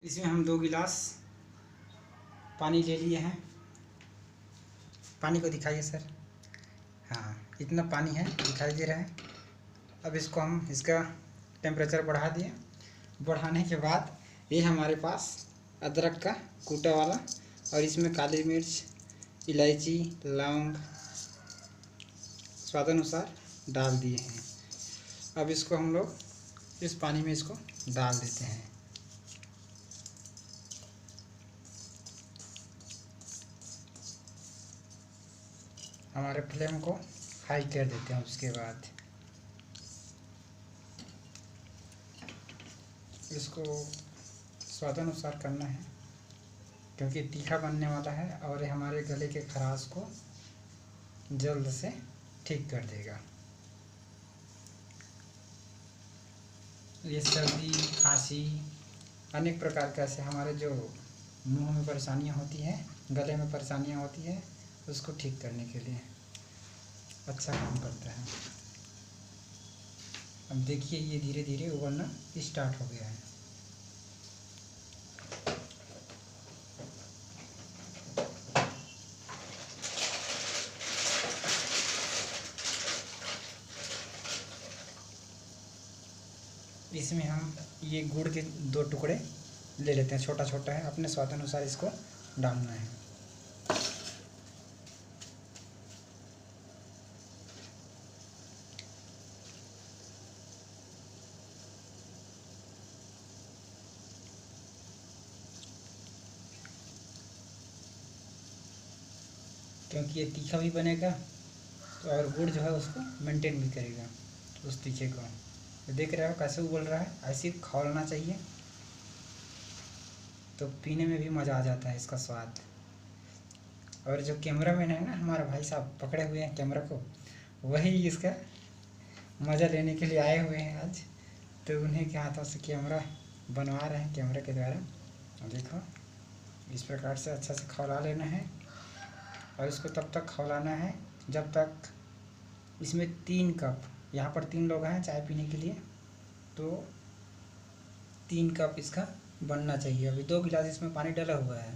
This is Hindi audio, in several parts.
इसमें हम 2 गिलास पानी ले लिए हैं। पानी को दिखाइए सर। हाँ, इतना पानी है, दिखाई दे रहा है। अब इसको हम इसका टेम्परेचर बढ़ा दिए। बढ़ाने के बाद ये हमारे पास अदरक का कूटा वाला और इसमें काली मिर्च, इलायची, लौंग स्वादानुसार डाल दिए हैं। अब इसको हम लोग इस पानी में इसको डाल देते हैं। हमारे फ्लेम को हाई कर देते हैं। उसके बाद इसको स्वादानुसार करना है क्योंकि तीखा बनने वाला है और ये हमारे गले के खराश को जल्द से ठीक कर देगा। ये सर्दी, खांसी, अनेक प्रकार के ऐसे हमारे जो मुंह में परेशानियां होती हैं, गले में परेशानियां होती है, उसको ठीक करने के लिए अच्छा काम करता है। अब देखिए ये धीरे धीरे उबलना स्टार्ट हो गया है। इसमें हम ये गुड़ के 2 टुकड़े ले लेते हैं। छोटा छोटा है, अपने स्वाद अनुसार इसको डालना है। क्योंकि ये तीखा भी बनेगा तो और गुड़ जो है उसको मेंटेन भी करेगा उस तीखे को। तो देख रहे हो कैसे उबल रहा है, ऐसे ही खौलना चाहिए तो पीने में भी मज़ा आ जाता है इसका स्वाद। और जो कैमरा मैन है ना, हमारा भाई साहब पकड़े हुए हैं कैमरा को, वही इसका मज़ा लेने के लिए आए हुए हैं आज। तो उन्हीं के हाथों से कैमरा बनवा रहे हैं कैमरा के द्वारा। देखो इस प्रकार से अच्छा से खौला लेना है और इसको तब तक खौलाना है जब तक इसमें 3 कप, यहाँ पर 3 लोग हैं चाय पीने के लिए, तो 3 कप इसका बनना चाहिए। अभी 2 गिलास इसमें पानी डाला हुआ है।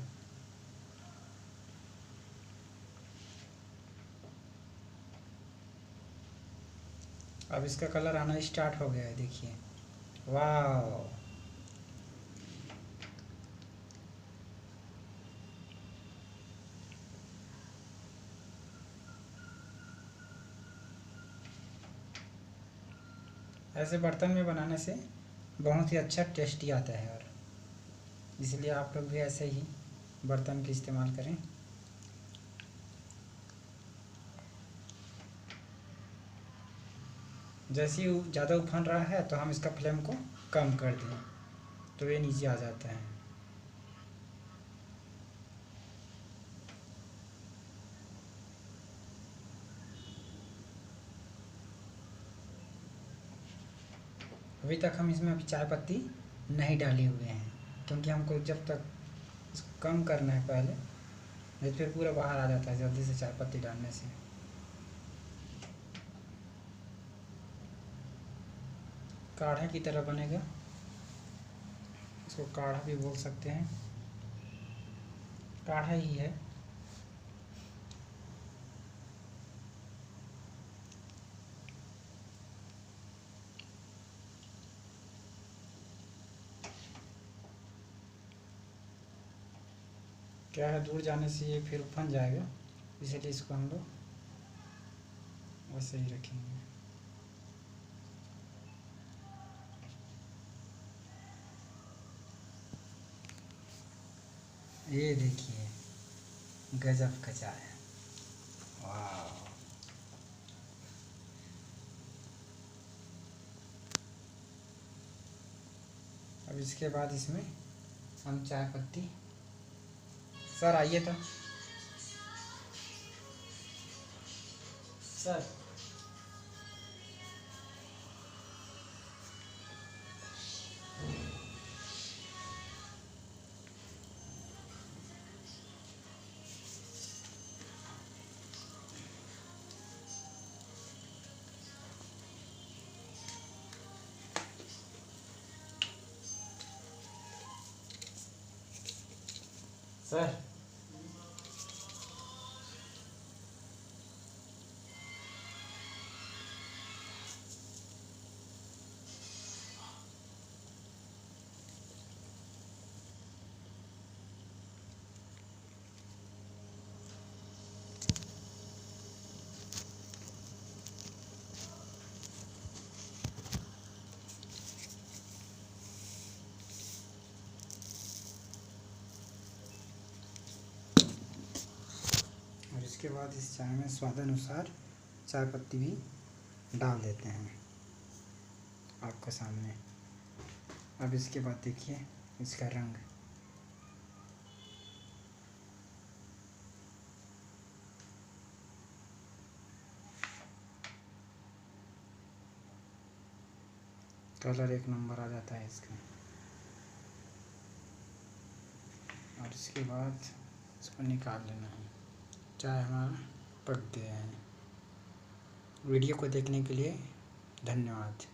अब इसका कलर आना स्टार्ट हो गया है, देखिए। वाह, ऐसे बर्तन में बनाने से बहुत ही अच्छा टेस्टी आता है और इसलिए आप लोग भी ऐसे ही बर्तन का इस्तेमाल करें। जैसे ही ज़्यादा उफन रहा है तो हम इसका फ्लेम को कम कर दें तो ये नीचे आ जाता है। अभी तक हम इसमें अभी चाय पत्ती नहीं डाले हुए हैं क्योंकि हमको जब तक इसको कम करना है पहले, नहीं फिर पूरा बाहर आ जाता है जल्दी से चाय पत्ती डालने से। काढ़ा की तरह बनेगा, इसको काढ़ा भी बोल सकते हैं, काढ़ा ही है। क्या है, दूर जाने से ये फिर उफन जाएगा, इसलिए इसको हम लोग वैसे ही रखेंगे। ये देखिए गजब का चाय है। वाह, अब इसके बाद इसमें हम चाय पत्ती, सर आइए तो सर। सर और इसके बाद इस चाय में स्वाद अनुसार चाय पत्ती भी डाल देते हैं आपके सामने। अब इसके बाद देखिए इसका रंग। कलर एक नंबर आ जाता है इसका। और इसके बाद इसको निकाल लेना है। चाय हमारा पक गया है। वीडियो को देखने के लिए धन्यवाद।